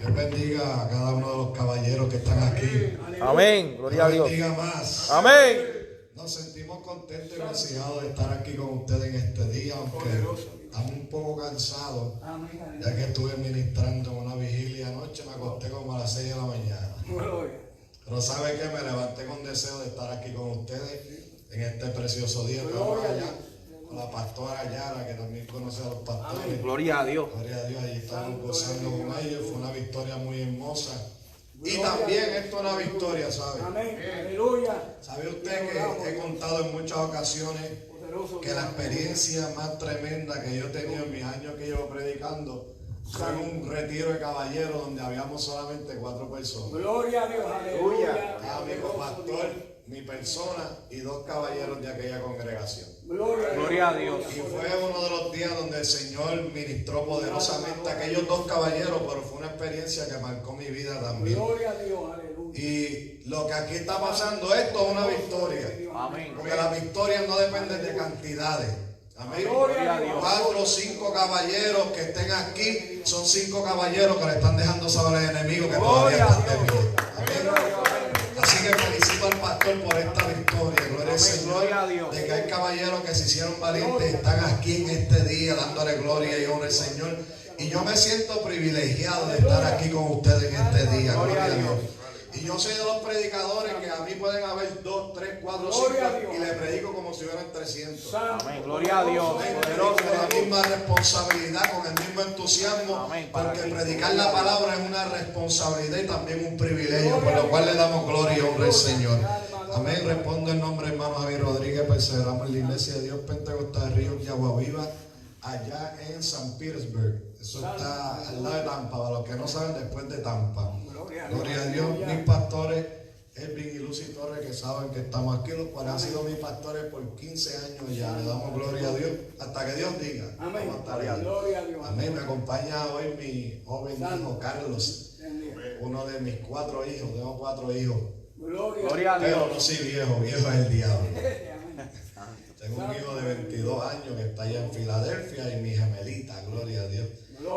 Dios bendiga a cada uno de los caballeros que están aquí. Amén. Gloria a Dios. Dios bendiga más. Amén. Nos sentimos contentos y regocijados de estar aquí con ustedes en este día, aunque estamos un poco cansados, ya que estuve ministrando en una vigilia anoche, me acosté como a las 6 de la mañana. Pero ¿sabe qué? Me levanté con deseo de estar aquí con ustedes en este precioso día. Estamos allá con la pastora Yara, que también conoce a los pastores. Gloria a Dios. Gloria a Dios, allí estamos gozando con ellos. Fue una victoria muy hermosa. Y también esto es una victoria, ¿sabe? Amén. Aleluya. ¿Sabe usted que he contado en muchas ocasiones que la experiencia más tremenda que yo he tenido en mis años que llevo predicando fue en un retiro de caballeros donde habíamos solamente 4 personas? Gloria a Dios. Aleluya. Estaba mi pastor, mi persona y 2 caballeros de aquella congregación. Gloria a Dios. Y fue uno de los días donde el Señor ministró poderosamente a aquellos 2 caballeros, pero fue una experiencia que marcó mi vida también. Gloria a Dios. Aleluya. Y lo que aquí está pasando, esto es una victoria. Amén. Porque la victoria no depende de cantidades. Amén. Gloria a Dios. 4 o 5 caballeros que estén aquí son 5 caballeros que le están dejando saber al enemigo que todavía están de pie. Amén. Así que felicito al pastor por esta victoria. Gloria al Señor. De que hay caballeros que se hicieron valientes, están aquí en este día dándole gloria y honra al Señor. Y yo me siento privilegiado de estar aquí con ustedes en este día. Gloria a Dios. Y yo soy de los predicadores que a mí pueden haber 2, 3, 4, 5 y le predico como si hubieran 300. Amén. Gloria a Dios. Poderoso. Con la misma responsabilidad, con el mismo entusiasmo, Amén. porque predicar la palabra es una responsabilidad y también un privilegio, por lo cual le damos gloria y honra al Señor. Amén. Respondo en nombre de hermano Javier Rodríguez. Perseveramos en la Iglesia de Dios Pentecostal Río de Agua Viva, allá en San Petersburg. Eso está al lado de Tampa, para los que no saben, después de Tampa. Gloria a Dios. Mis pastores, Elvin y Lucy Torres, que saben que estamos aquí, los cuales han sido mis pastores por 15 años ya. Le damos gloria a Dios hasta que Dios diga. Amén. Vamos a estar ahí. Gloria a Dios. Amén. Me acompaña hoy mi joven hijo Carlos, uno de mis 4 hijos. Tengo 4 hijos. Gloria a Dios. Pero no soy viejo, viejo es el diablo. Tengo un hijo de 22 años que está allá en Filadelfia y mi gemelita, gloria a Dios,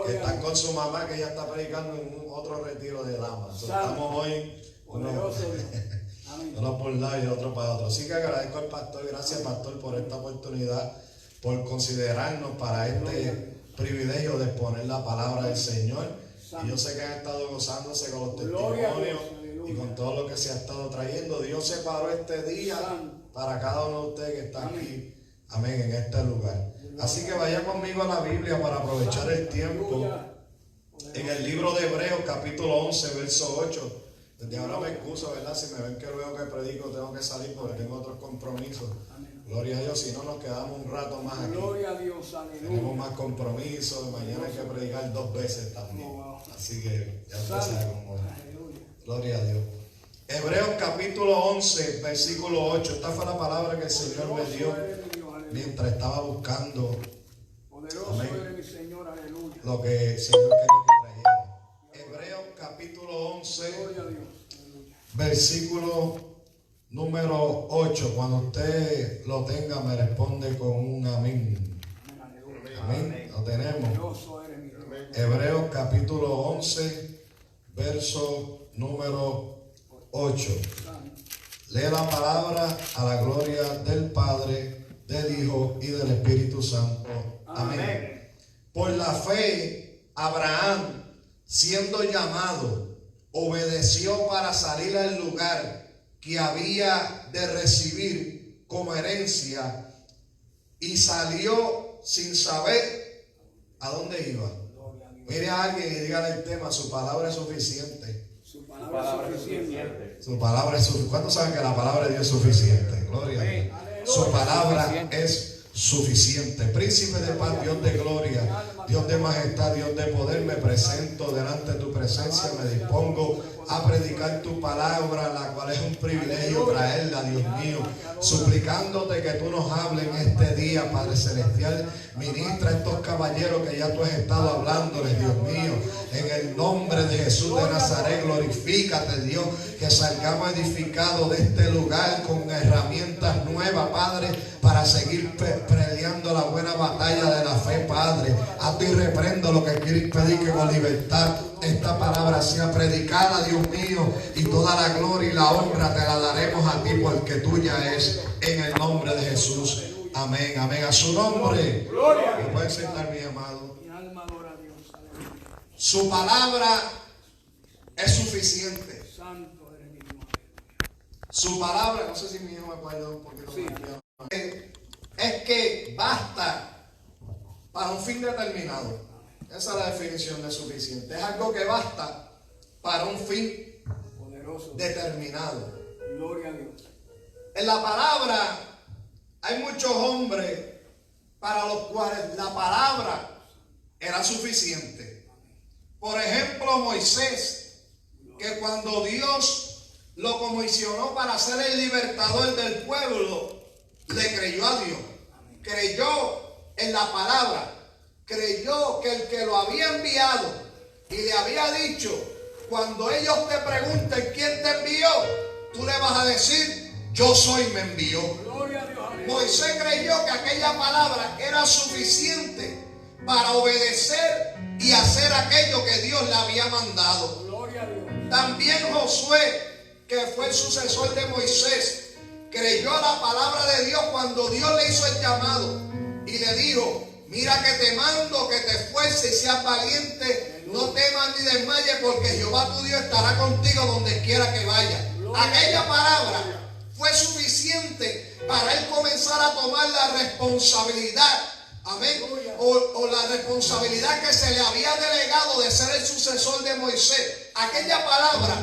que están con su mamá, que ella está predicando en otro retiro de damas. Estamos hoy uno por un lado y otro para otro. Así que agradezco al pastor, gracias pastor por esta oportunidad, por considerarnos para este privilegio de exponer la palabra del Señor. Y yo sé que han estado gozándose con los testimonios y con todo lo que se ha estado trayendo. Dios separó este día para cada uno de ustedes que está aquí, amén, en este lugar. Así que vaya conmigo a la Biblia para aprovechar el tiempo. En el libro de Hebreos, capítulo 11, verso 8. Desde ahora me excuso, ¿verdad? Si me ven que luego que predico tengo que salir porque tengo otros compromisos. Gloria a Dios, si no nos quedamos un rato más aquí. Gloria a Dios. Aleluya. Tenemos más compromisos, mañana hay que predicar 2 veces también. Así que ya usted sabe cómo. Gloria a Dios. Hebreos capítulo 11, versículo 8. Esta fue la palabra que el Señor me dio mientras estaba buscando, amén, lo que el Señor quería que trajera. Hebreos capítulo 11, versículo número 8. Cuando usted lo tenga me responde con un amén. Amén. Lo tenemos. Hebreos capítulo 11, verso número 8. Lee la palabra a la gloria del Padre, del Hijo y del Espíritu Santo. Amén. Por la fe, Abraham, siendo llamado, obedeció para salir al lugar que había de recibir como herencia y salió sin saber a dónde iba. Mire a alguien y dígale el tema: su palabra es suficiente. Su palabra es suficiente. Su palabra es suficiente. ¿Cuántos saben que la palabra de Dios es suficiente? Gloria a Dios. Su palabra es suficiente. Príncipe de paz, Dios de gloria, Dios de majestad, Dios de poder, me presento delante de tu presencia, me dispongo a predicar tu palabra, la cual es un privilegio traerla, Dios mío, suplicándote que tú nos hables en este día, Padre Celestial. Ministra a estos caballeros que ya tú has estado hablándoles, Dios mío, en el nombre de Jesús de Nazaret. Glorifícate, Dios, que salgamos edificados de este lugar con herramientas nuevas, Padre, para seguir peleando la buena batalla de la fe, Padre, a ato y reprendo lo que quiere impedir que con libertad esta palabra sea predicada, Dios mío, y toda la gloria y la honra te la daremos a ti porque tuya es, en el nombre de Jesús. Amén, amén, a su nombre. Me pueden sentar, mi amado. Mi alma adora a Dios. Aleluya. Su palabra es suficiente. Santo eres mi Dios. Su palabra, no sé si mi hijo me puede dar un poquito Sí. más. Es que basta para un fin determinado. Esa es la definición de suficiente. Es algo que basta para un fin Poderoso. determinado. Gloria a Dios. En la palabra hay muchos hombres para los cuales la palabra era suficiente. Por ejemplo, Moisés, que cuando Dios lo comisionó para ser el libertador del pueblo, le creyó a Dios. Creyó en la palabra. Creyó que el que lo había enviado y le había dicho, cuando ellos te pregunten quién te envió, tú le vas a decir, yo soy, me envió. Gloria a Dios. Aleluya. Moisés creyó que aquella palabra era suficiente para obedecer y hacer aquello que Dios le había mandado. Gloria a Dios. También Josué, que fue el sucesor de Moisés, creyó a la palabra de Dios cuando Dios le hizo el llamado y le dijo, mira que te mando, que te esfuerces y seas valiente, no temas ni desmayes, porque Jehová tu Dios estará contigo donde quiera que vayas. Aquella palabra fue suficiente para él comenzar a tomar la responsabilidad, amén, o la responsabilidad que se le había delegado de ser el sucesor de Moisés. Aquella palabra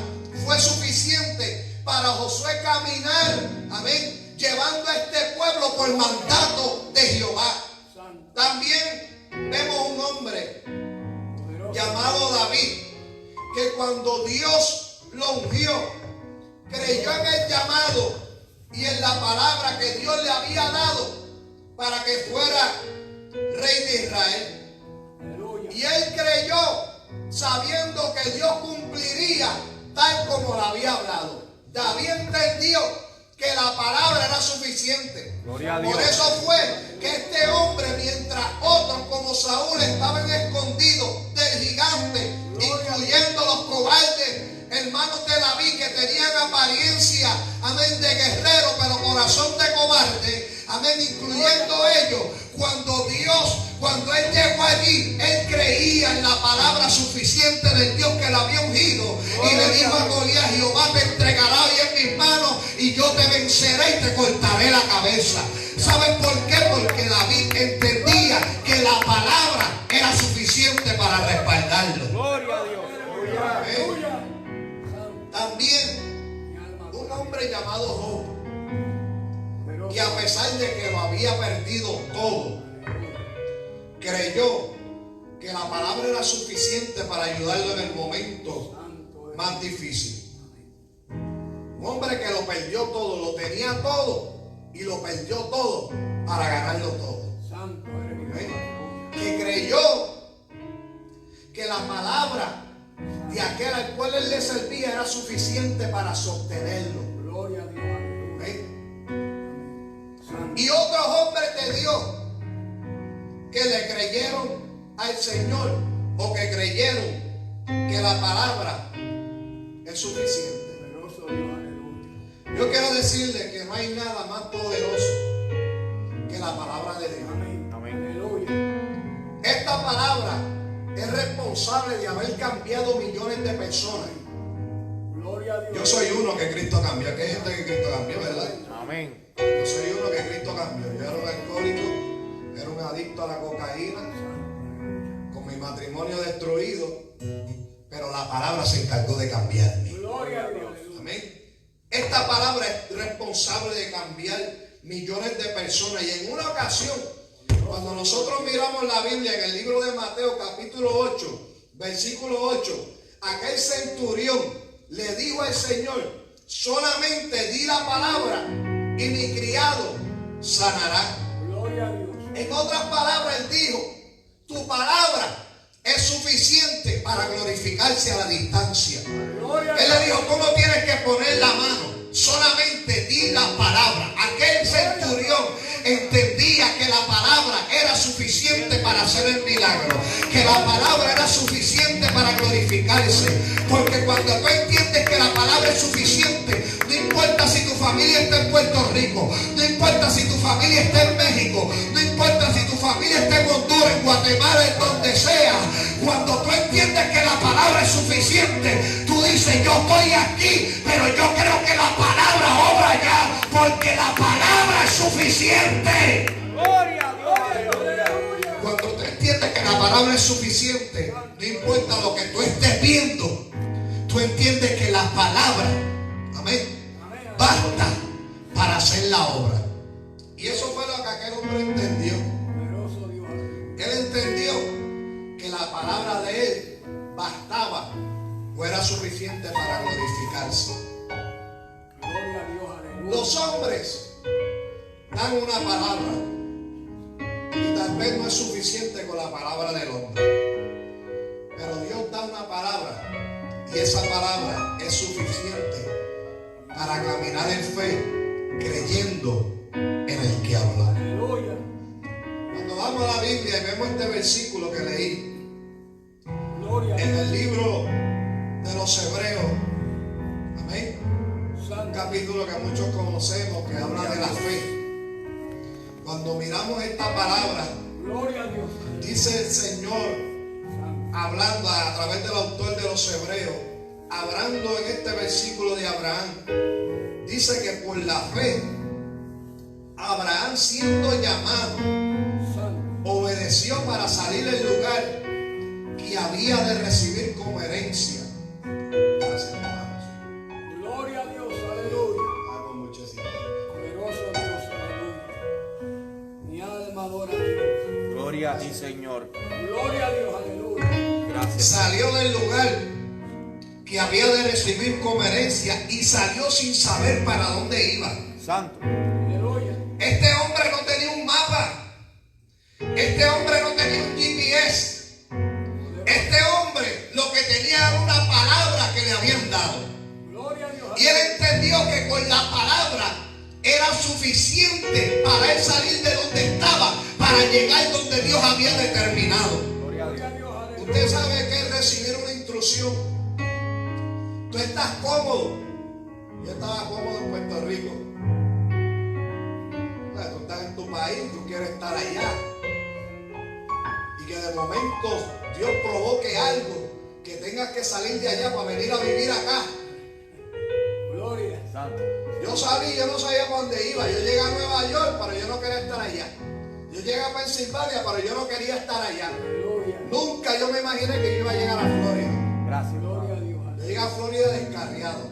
fue suficiente para Josué caminar, amén, llevando a este pueblo por mandato de Jehová. También vemos un hombre llamado David, que cuando Dios lo ungió, creyó en el llamado y en la palabra que Dios le había dado para que fuera rey de Israel. Aleluya. Y él creyó sabiendo que Dios cumpliría tal como lo había hablado. David entendió que la palabra era suficiente. Gloria a Dios. Por eso fue que este hombre, mientras otros como Saúl estaban escondidos del gigante, incluyendo los cobardes, hermanos de David, que tenían apariencia, amén, de guerrero, pero corazón de cobarde, amén, incluyendo ellos, cuando él llegó allí, él creía en la palabra suficiente del Dios que la había ungido, y le dijo a Goliat, Jehová te entregará hoy en mis manos, y yo te venceré y te cortaré la cabeza. ¿Saben por qué? Porque David entendía que la palabra era suficiente para respaldarlo. Gloria a Dios. También un hombre llamado Job, que a pesar de que lo había perdido todo, creyó que la palabra era suficiente para ayudarlo en el momento más difícil. Un hombre que lo perdió todo, lo tenía todo y lo perdió todo para ganarlo todo. Santo eres mi Dios. Que creyó que la palabra de aquel al cual él le servía era suficiente para sostenerlo. Gloria a Dios. Aleluya. Y otros hombres de Dios que le creyeron al Señor, o que creyeron que la palabra es suficiente. Poderoso Dios. Aleluya. Yo quiero decirle que no hay nada más poderoso que la palabra de Dios. Amén. Amén. Aleluya. Esta palabra es responsable de haber cambiado millones de personas. Gloria a Dios. Yo soy uno que Cristo cambió. Que hay gente que Cristo cambió, ¿verdad? Amén. Yo soy uno que Cristo cambió. Yo era un alcohólico, era un adicto a la cocaína, con mi matrimonio destruido, pero la palabra se encargó de cambiarme. Gloria a Dios. Amén. Esta palabra es responsable de cambiar millones de personas. Y en una ocasión, cuando nosotros miramos la Biblia en el libro de Mateo capítulo 8, versículo 8, aquel centurión le dijo al Señor, solamente di la palabra y mi criado sanará. Gloria a Dios. En otras palabras, él dijo, tu palabra es suficiente para glorificarse a la distancia. Gloria a Él Dios. le dijo, tú no tienes que poner la mano, solamente di la palabra. Aquel centurión entendía que la palabra era suficiente para hacer el milagro, que la palabra era suficiente para glorificarse. Porque cuando tú entiendes que la palabra es suficiente, no importa si tu familia está en Puerto Rico, no importa si tu familia está en México, no importa si tu familia está en Honduras, en Guatemala, en donde sea. Cuando tú entiendes que la palabra es suficiente, tú dices: yo estoy aquí, pero yo creo que la palabra obra allá, porque la palabra es suficiente. Gloria a Dios. Cuando tú entiendes que la palabra es suficiente, no importa lo que tú estés viendo, tú entiendes que la palabra, amén, basta para hacer la obra. Y eso fue lo que aquel hombre entendió. Poderoso Dios. Él entendió que la palabra de él bastaba o era suficiente para glorificarse. Gloria a Dios. Aleluya. Los hombres dan una palabra y tal vez no es suficiente con la palabra del hombre, pero Dios da una palabra y esa palabra es suficiente para caminar en fe, creyendo en el que habló. Aleluya. Cuando vamos a la Biblia y vemos este versículo que leí Gloria a en Dios. el libro de los Hebreos, amén, un Santo. capítulo que muchos conocemos, que habla de la fe. Cuando miramos esta palabra, Gloria a Dios. dice el Señor, hablando a través del autor de los Hebreos, hablando en este versículo de Abraham, dice que por la fe, Abraham, siendo llamado, Santo. obedeció para salir del lugar que había de recibir como herencia. Gracias, hermanos. Gloria a Dios. Aleluya. Hago mucho así. Poderoso Dios. Aleluya. Mi alma adora a Dios. Gloria a ti, Señor. Gloria a Dios. Aleluya. Gracias. Salió del lugar que había de recibir como herencia y salió sin saber para dónde iba. Santo. Aleluya. Este hombre no tenía un mapa. Este hombre no tenía un GPS. Este hombre lo que tenía era una palabra que le habían dado. Gloria a Dios. Y él entendió que con la palabra era suficiente para él salir de donde estaba, para llegar donde Dios había determinado. Gloria a Gloria a Dios. Dios. Aleluya. Usted sabe que es recibir una instrucción. Tú estás cómodo. Yo estaba cómodo en Puerto Rico. O sea, tú estás en tu país, tú quieres estar allá. Y que de momento Dios provoque algo, que tengas que salir de allá para venir a vivir acá. Gloria. Santo. Yo salí, yo no sabía para dónde iba. Yo llegué a Nueva York, pero yo no quería estar allá. Yo llegué a Pensilvania, pero yo no quería estar allá. Aleluya. Nunca yo me imaginé que yo iba a llegar a Florida. Gracias. Gloria a Padre. Dios. Yo llegué a Florida descarriado.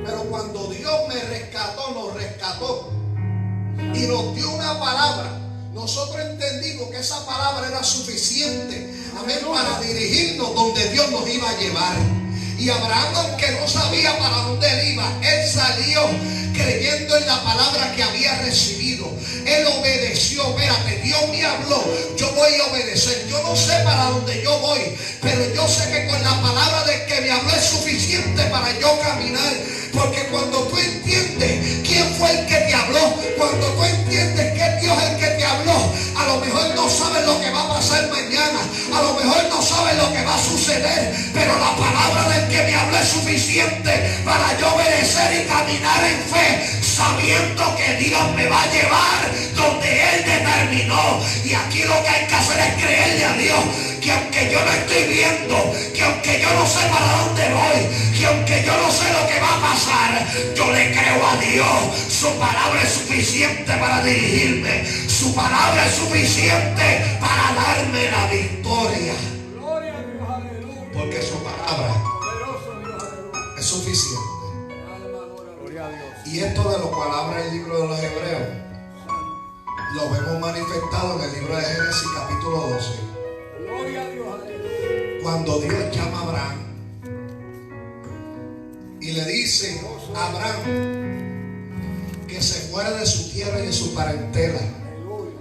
Pero cuando Dios me rescató, nos rescató y nos dio una palabra, nosotros entendimos que esa palabra era suficiente, amén, para dirigirnos donde Dios nos iba a llevar. Y Abraham, aunque no sabía para dónde él iba, él salió creyendo en la palabra que había recibido. Él obedeció. Espérate, Dios me habló, yo voy a obedecer. Yo no sé para dónde yo voy, pero yo sé que con la palabra de que me habló es suficiente para yo caminar. Porque cuando tú entiendes quién fue el que te habló, cuando tú entiendes que es Dios el que te habló, a lo mejor no sabes lo que va a pasar mañana, a lo mejor no sabes lo que va a suceder, pero la palabra del que me habló es suficiente para yo obedecer y caminar en fe, sabiendo que Dios me va a llevar donde Él determinó. Y aquí lo que hay que hacer es creerle a Dios, que aunque yo no estoy viendo, que aunque yo no sé para dónde voy, que aunque yo no sé lo que va a pasar, yo le creo a Dios. Su palabra es suficiente para dirigirme. Su palabra es suficiente para darme la victoria. Gloria a Dios. Aleluya. Porque su palabra Poderoso Dios. Aleluya. es suficiente. Mi alma adora a Dios. Gloria a Dios. Y esto de lo cual habla el libro de los Hebreos, lo vemos manifestado en el libro de Génesis capítulo 12. Gloria a Dios. Aleluya. Cuando Dios llama a Abraham y le dice a Abraham que se fuera de su tierra y de su parentela Aleluya.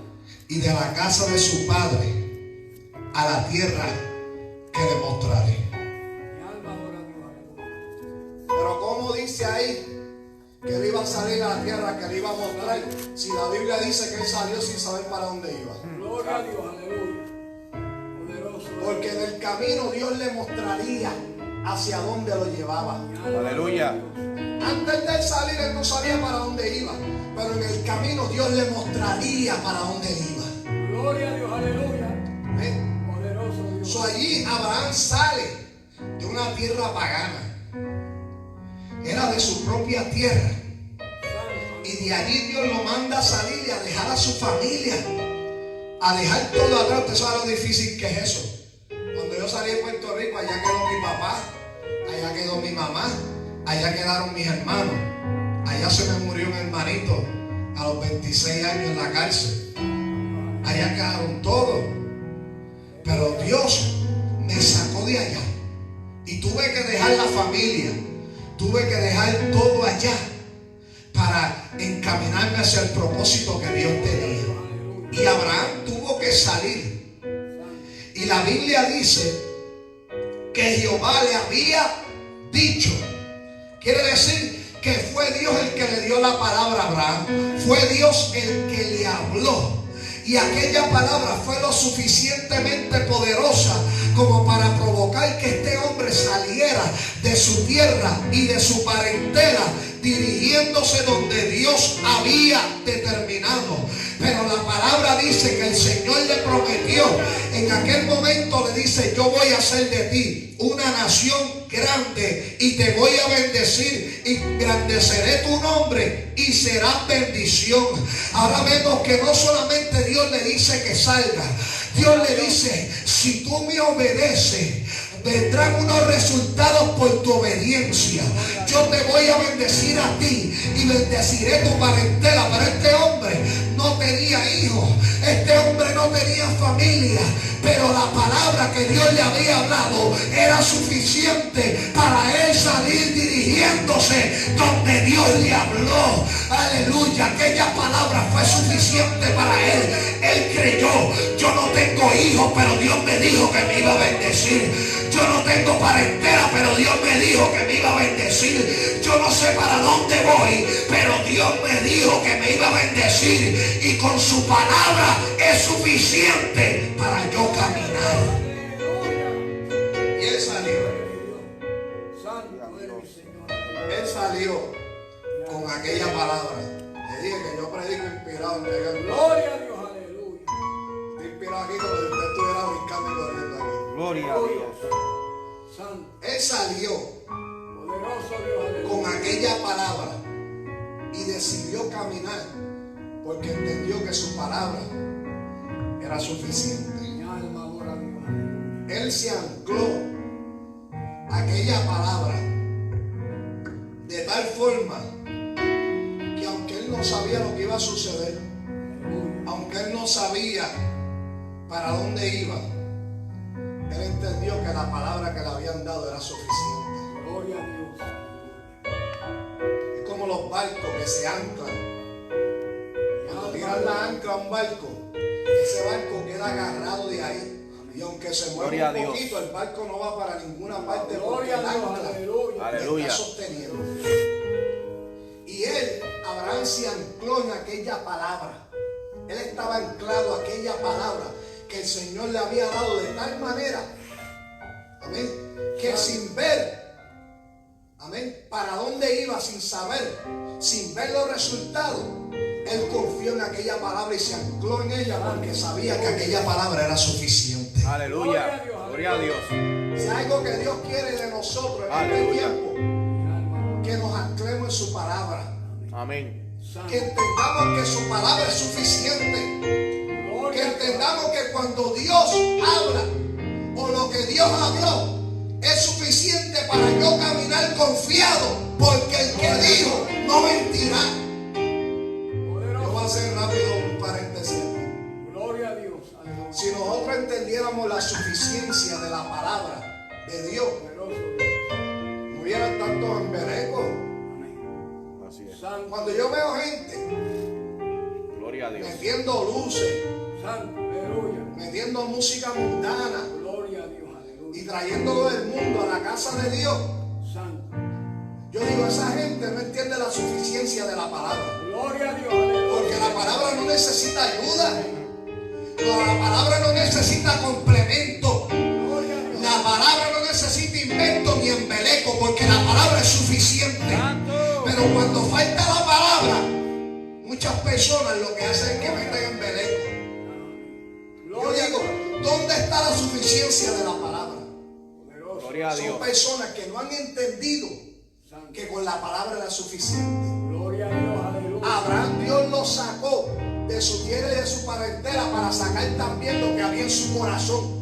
y de la casa de su padre a la tierra que le mostraré. Mi alma adora a Dios. Aleluya. Pero como dice ahí que él iba a salir a la tierra, que él iba a mostrar, si la Biblia dice que él salió sin saber para dónde iba? Gloria a Dios, aleluya. Poderoso. Porque en el camino Dios le mostraría hacia dónde lo llevaba. Aleluya. Antes de él salir, él no sabía para dónde iba, pero en el camino Dios le mostraría para dónde iba. Gloria a Dios, aleluya. Amén. Poderoso Dios. So, allí Abraham sale de una tierra pagana. Era de su propia tierra. Y de allí Dios lo manda a salir y a dejar a su familia, a dejar todo atrás. Usted sabe lo difícil que es eso. Cuando yo salí de Puerto Rico, allá quedó mi papá, allá quedó mi mamá, allá quedaron mis hermanos, allá se me murió un hermanito a los 26 años en la cárcel, allá quedaron todos. Pero Dios me sacó de allá y tuve que dejar la familia, tuve que dejar todo allá para encaminarme hacia el propósito que Dios tenía. Y Abraham tuvo que salir. Y la Biblia dice que Jehová le había dicho. Quiere decir que fue Dios el que le dio la palabra a Abraham. Fue Dios el que le habló. Y aquella palabra fue lo suficientemente poderosa como para provocar que este hombre saliera de su tierra y de su parentela, dirigiéndose donde Dios había determinado. Pero la palabra dice que el Señor le prometió, en aquel momento le dice: yo voy a hacer de ti una nación grande y te voy a bendecir y engrandeceré tu nombre y serás bendición. Ahora vemos que no solamente Dios le dice que salga, Dios le dice: si tú me obedeces, vendrán unos resultados por tu obediencia. Yo te voy a bendecir a ti y bendeciré tu parentela. Pero este hombre no tenía hijos, este hombre no tenía familia, pero la palabra que Dios le había hablado era suficiente para él salir dirigiéndose donde Dios le habló. Aleluya, aquella palabra fue suficiente para él. Él creyó: yo no tengo hijos, pero Dios me dijo que me iba a bendecir. Yo no tengo parentela, pero Dios me dijo que me iba a bendecir. Yo no sé para dónde voy, pero Dios me dijo que me iba a bendecir. Y con su palabra es suficiente para yo caminar. Y él salió. Santo eres mi Señor. Él salió con aquella palabra. Le dije que yo predico inspirado en llegar. Gloria a Dios, aleluya. Estoy inspirado aquí como si usted estuviera brincando y corriendo aquí. Gloria a Dios. Santo, Él salió poderoso Dios, aleluya. con aquella palabra y decidió caminar porque entendió que su palabra era suficiente. Mi alma adora a Dios, aleluya. Él se ancló a aquella palabra de tal forma que aunque él no sabía lo que iba a suceder, Aleluya. aunque él no sabía para dónde iba, él entendió que la palabra que le habían dado era suficiente. Gloria a Dios. Es como los barcos que se anclan. Cuando tiran la ancla a un barco, ese barco queda agarrado de ahí. Y aunque se Gloria a mueva un Dios. poquito, el barco no va para ninguna parte porque Gloria el a Dios, ancla aleluya. le Aleluya. está sosteniendo. Y él, Abraham, se ancló en aquella palabra. Él estaba anclado a aquella palabra que el Señor le había dado de tal manera, amén, que sin ver, amén, para dónde iba, sin saber, sin ver los resultados, él confió en aquella palabra y se ancló en ella porque sabía que aquella palabra era suficiente. Aleluya. Gloria a Dios. Si hay algo que Dios quiere de nosotros en este Aleluya. tiempo, Mi alma adora. que nos anclemos en su palabra, Amén. Santo. que entendamos que su palabra es suficiente. Que Gloria a Dios. entendamos que cuando Dios habla o lo que Dios habló es suficiente para yo caminar confiado, porque el que dijo no mentirá. Yo voy a hacer rápido un paréntesis. Gloria a Dios, aleluya. Si nosotros entendiéramos la suficiencia de la palabra de Dios, Poderoso Dios. no hubieran tantos emberecos. Amén. Así es. Santo, Cuando yo veo gente Gloria a Dios. metiendo luces, santo, aleluya. metiendo música mundana Gloria a Dios, aleluya. y trayéndolo del mundo a la casa de Dios, Santo. Yo digo, esa gente no entiende la suficiencia de la palabra. Gloria a Dios, aleluya. Porque la palabra no necesita ayuda. La palabra no necesita complemento. Gloria a Dios. La palabra no necesita invento ni embeleco, porque la palabra es suficiente. Pero cuando falta la palabra, muchas personas lo que hacen es que meten embeleco. Yo digo, ¿dónde está la suficiencia de la palabra? Gloria a Dios. Son personas que no han entendido que con la palabra era suficiente. Gloria a Dios, aleluya. Abraham, Dios lo sacó de su tierra y de su parentela para sacar también lo que había en su corazón.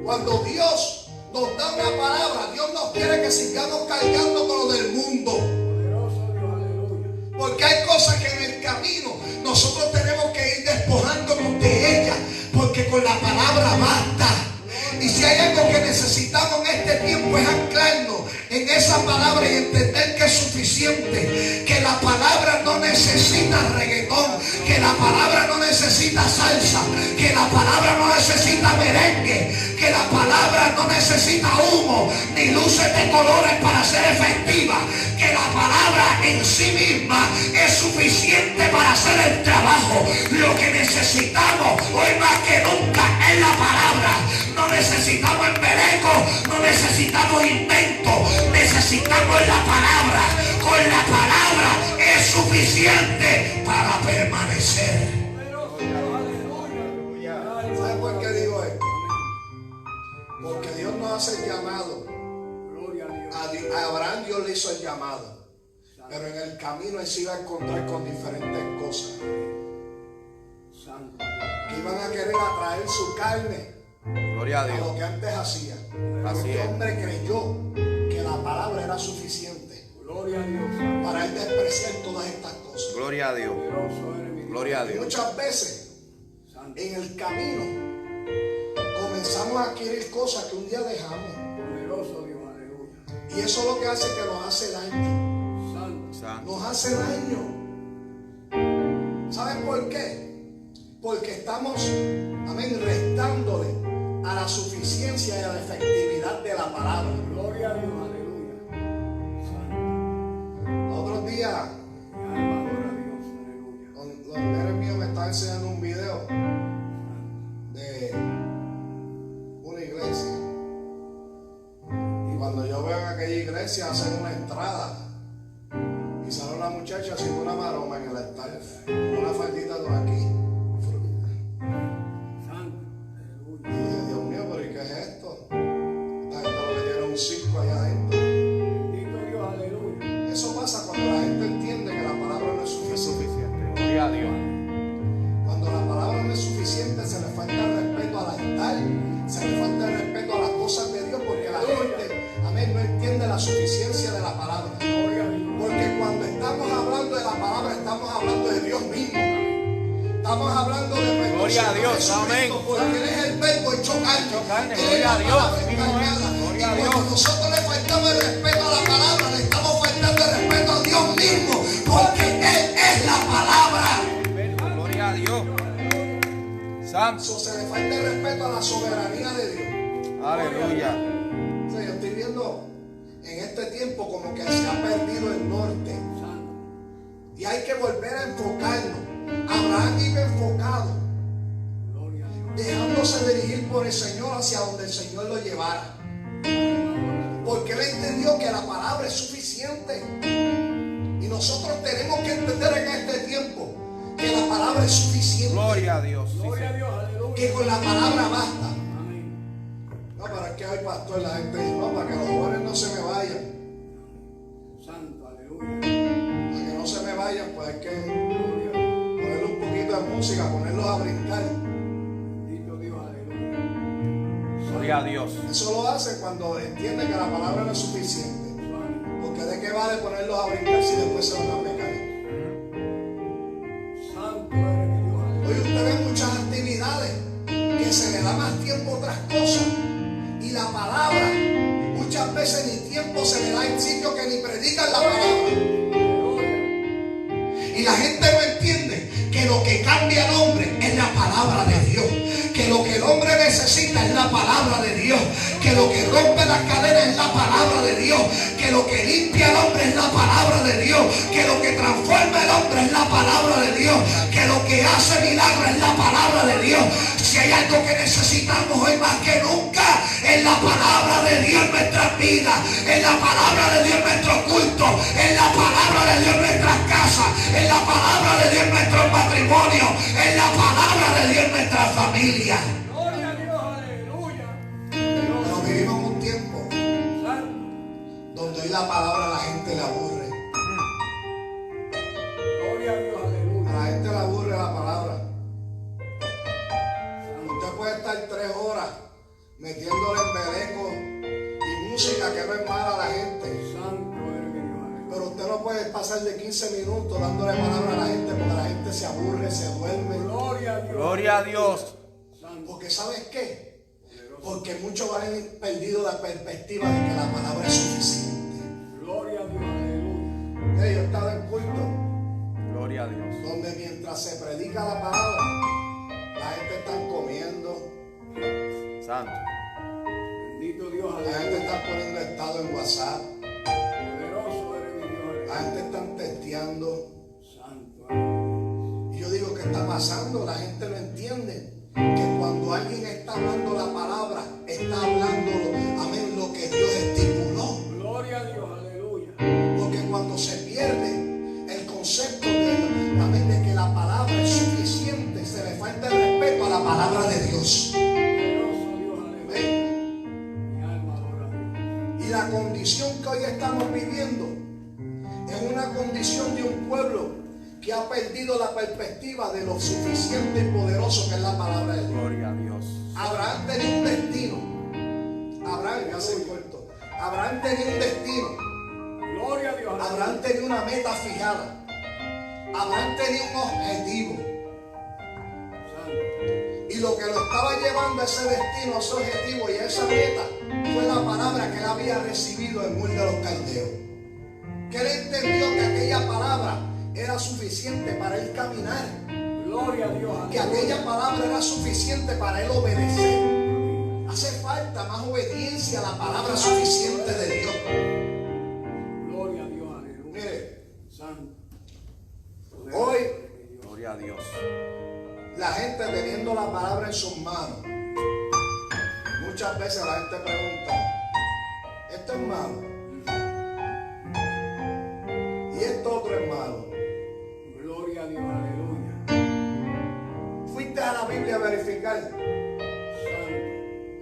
Cuando Dios nos da una palabra, Dios nos quiere que sigamos cargando con lo del mundo. Poderoso Dios, aleluya. Porque hay cosas que en el camino nosotros tenemos que ir despojándonos de ellas, porque con la palabra basta. Y si hay algo que necesitamos en este tiempo es anclarnos en esa palabra y entender que es suficiente, que la palabra no necesita reggaetón, que la palabra no necesita salsa, que la palabra no necesita merengue, que la palabra no necesita humo ni luces de colores para ser efectiva, que la palabra en sí misma es suficiente para hacer el trabajo. Lo que necesitamos hoy más que nunca es la palabra. No necesitamos embeleco, no necesitamos invento, necesitamos la palabra. Con la palabra es suficiente para permanecer. ¿Saben por qué digo esto? Porque Dios no hace el llamado. Gloria a Dios. A Abraham Dios le hizo el llamado, pero en el camino él se iba a encontrar con diferentes cosas Santo. que iban a querer atraer su carne Gloria a a lo Dios. que antes hacía. Así Este es. hombre creyó que la palabra era suficiente Gloria a Dios. para él despreciar todas estas cosas. Gloria a Dios. Poderoso eres mi Dios. Gloria a Y Dios. muchas veces Santo. en el camino comenzamos a adquirir cosas que un día dejamos, Poderoso Dios, aleluya. y eso es lo que hace que nos hace daño. Santo. Santo. Nos hace daño. ¿Saben por qué? Porque estamos, amén, restándole a la suficiencia y a la efectividad de la palabra. Gloria a Dios, aleluya. Santo. Otros días, Mi alma adora a Dios, aleluya. los nenes míos me estaban enseñando un video de una iglesia. Y cuando yo veo en aquella iglesia hacen una entrada y sale una muchacha haciendo una maroma en el altar, con una faldita por aquí. Santo. Y Aleluya. dije, Dios mío, pero ¿y qué es esto? Esta gente lo que tiene un circo allá adentro. Bendito Dios, aleluya. Eso pasa cuando la gente entiende que la palabra no es Es suficiente. suficiente. Gloria a Dios. Cuando la palabra no es suficiente, se le falta el respeto al altar, se le falta el respeto a las cosas de Dios, porque la gente, amén, no entiende la suficiencia de la palabra. Gloria a Dios. Porque cuando estamos hablando de la palabra, estamos hablando de Dios mismo. Estamos hablando de nuestro Gloria a Señor Dios, Jesucristo, amén. porque Él es el verbo hecho carne. carne, Él es gloria la a Dios, palabra así mismo es. encarnada. Gloria a Y cuando Dios. nosotros le faltamos el respeto a la palabra, le estamos faltando el respeto a Dios mismo, porque Él es la palabra. Gloria a Dios. Santo. Eso se le falta el respeto a la soberanía de Dios. Aleluya. O sea, yo estoy viendo en este tiempo como que se ha perdido el norte. Santo. Y hay que volver a enfocarnos. Abraham iba enfocado, Gloria a Dios. dejándose dirigir por el Señor hacia donde el Señor lo llevara. Porque él entendió que la palabra es suficiente. Y nosotros tenemos que entender en este tiempo que la palabra es suficiente. Gloria a Dios. Sí, Gloria a Dios, aleluya. Que con la palabra basta. Amén. No, pero es que hoy, pastor, la gente dice, no, para que los jóvenes no se me vayan. Santo, aleluya. Para que no se me vayan, pues hay que ponerle un poquito de música, ponerlos a brincar. Bendito Dios, aleluya. Gloria a Dios. Eso lo hace cuando entiende que la palabra no es suficiente. Porque de qué vale ponerlos a brincar si después se van a pecar. Santo eres mi Dios, aleluya. Hoy usted ve muchas actividades que se le da más tiempo a otras cosas. Y la palabra, muchas veces ni tiempo se le da en sitio que ni predican la palabra. Y la gente no entiende que lo que cambia al hombre es la palabra de Dios. Que lo que el hombre necesita es la palabra de Dios. Que lo que rompe las cadenas es la palabra de Dios. hace milagros es la palabra de Dios. Si hay algo que necesitamos hoy más que nunca, es la palabra de Dios en nuestras vidas, es la palabra de Dios en nuestro culto, es la palabra de Dios en nuestras casas, es la palabra de Dios en nuestros matrimonios, es la palabra de Dios en nuestras familias. Gloria a Dios, aleluya. Pero vivimos un tiempo donde hoy la palabra a la gente le aburre. Gloria a Dios, A aleluya. la gente le aburre la palabra. Usted puede estar 3 horas metiéndole embeleco y música que no es mala a la gente, Santo eres mi Dios, aleluya. pero usted no puede pasar de 15 minutos dándole palabra a la gente porque la gente se aburre, se duerme. Gloria a Dios. Gloria a Dios. Santo. Porque ¿sabes qué? Porque muchos han perdido la perspectiva de que la palabra es suficiente. Gloria a Dios, aleluya. Mire, yo he estado en culto Gloria a Dios. donde mientras se predica la palabra, la gente está comiendo, Santo. Bendito Dios, la gente aleluya. está poniendo estado en WhatsApp, Poderoso eres mi Dios, la aleluya. gente está testeando. Santo eres. Y yo digo, ¿qué está pasando? La gente no entiende que cuando alguien está hablando la palabra, está hablando, amén, lo que Dios estipuló. Gloria a Dios, aleluya. Porque cuando se pierde el concepto de, amén, de que la palabra es suficiente, se le falta el respeto a la palabra de Dios. Poderoso Dios, aleluya. Amén. Mi alma adora a Dios. Y la condición que hoy estamos viviendo es una condición de un pueblo que ha perdido la perspectiva de lo suficiente y poderoso que es la palabra de Dios. Gloria a Dios. Abraham tenía un destino. Abraham, ya se cortó. Abraham tenía un destino. Gloria a Dios, aleluya. Abraham tenía una meta fijada. Abraham tenía un objetivo. Santo. Y lo que lo estaba llevando a ese destino, a ese objetivo y a esa meta fue la palabra que él había recibido en Ur de los Caldeos. Que él entendió que aquella palabra era suficiente para él caminar. Gloria a Dios, Que aleluya. aquella palabra era suficiente para él obedecer. Hace falta más obediencia a la palabra suficiente de Dios. Gloria a Dios, aleluya. Mire, Santo. hoy Gloria a Dios. la gente teniendo la palabra en sus manos, muchas veces la gente pregunta, ¿esto es malo? ¿Y esto otro es malo? Gloria a Dios, aleluya. ¿Fuiste a la Biblia a verificar Santo.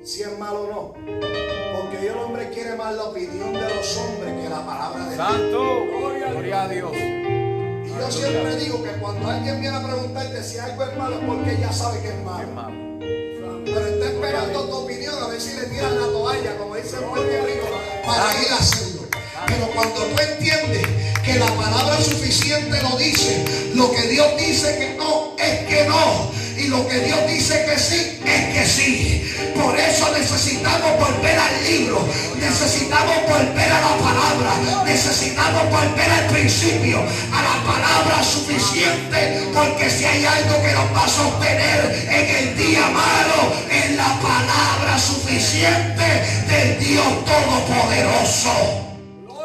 si es malo o no? Porque hoy el hombre quiere más la opinión de los hombres que la palabra de Dios. Santo. Gloria a Gloria a Dios. Y yo siempre digo que cuando alguien viene a preguntarte si algo es malo, es porque ya sabe que es malo. Hermano. Pero está esperando tu opinión a ver si le tiran la toalla, como dice el Puerto Rico, para ir a hacerlo. Pero cuando tú entiendes que la palabra suficiente lo dice, lo que Dios dice que no es que no, y lo que Dios dice que sí es que sí. Por eso necesitamos volver al libro, necesitamos volver a la palabra, necesitamos volver al principio, a la palabra suficiente, porque si hay algo que nos va a sostener en el día malo, es la palabra suficiente del Dios Todopoderoso.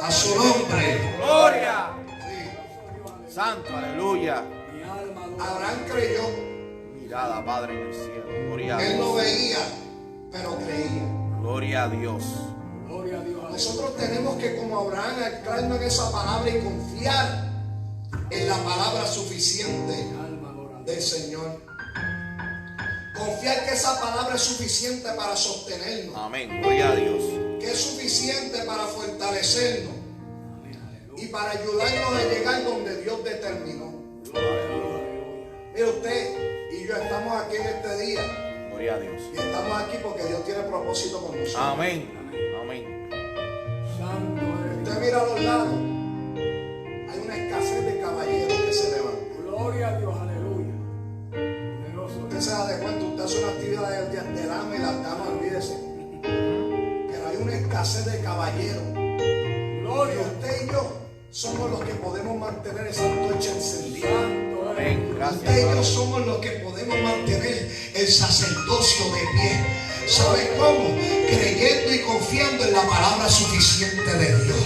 A su nombre. Gloria. Sí. Santo. Aleluya. Mi alma adora. Abraham creyó, Mirada, Padre, en el cielo. Gloria a él no Dios. veía, pero creía. Gloria a Dios. Gloria a Dios, aleluya. Nosotros tenemos que, como Abraham, anclarnos en esa palabra y confiar en la palabra suficiente Mi alma adora a Dios. del Señor. Confiar que esa palabra es suficiente para sostenernos, Amén. Gloria a Dios. que es suficiente para fortalecernos Amén, aleluya. y para ayudarnos a llegar donde Dios determinó. Gloria a Dios, aleluya. Mire, usted y yo estamos aquí en este día Gloria a Dios. y estamos aquí porque Dios tiene propósito con nosotros. Amén. Amén. Santo eres mi Usted mira a los lados, hay una escasez de caballeros que se levantan. Gloria a Dios, aleluya. Poderoso Usted Dios. se da de cuenta, usted hace una actividad de dama y las damas, olvídese. Pero hay una escasez de caballeros. Y Gloria. usted y yo somos los que podemos mantener esa antorcha encendida. Santo eres. Amén. Gracias, Usted y yo Padre. somos los que podemos mantener el sacerdocio de pie. ¿Sabe cómo? Creyendo y confiando en la palabra suficiente de Dios.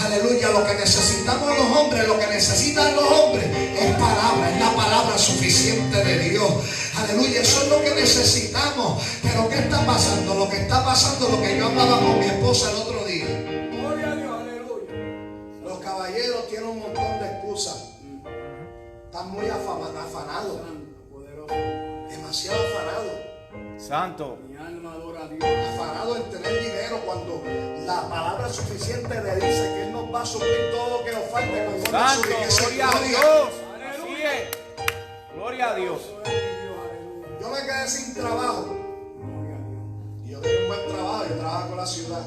Aleluya, lo que necesitamos los hombres, lo que necesitan los hombres es palabra, es la palabra suficiente de Dios. Aleluya, eso es lo que necesitamos. Pero ¿qué está pasando? Lo que está pasando, lo que yo hablaba con mi esposa el otro día. Gloria a Dios, aleluya. Los caballeros tienen un montón de excusas. Están muy afanados, Santo, poderoso. demasiado afanados. Santo. Mi alma adora a Dios. Afanado en tener dinero cuando la palabra suficiente le dice que Él nos va a suplir todo lo que nos falte conforme a su Santo. riqueza y Gloria a gloria. Dios. Así es. Gloria a Dios. Eso es de Dios, aleluya. Yo me quedé sin trabajo Gloria a Dios. y yo tenía un buen trabajo, yo trabajo con la ciudad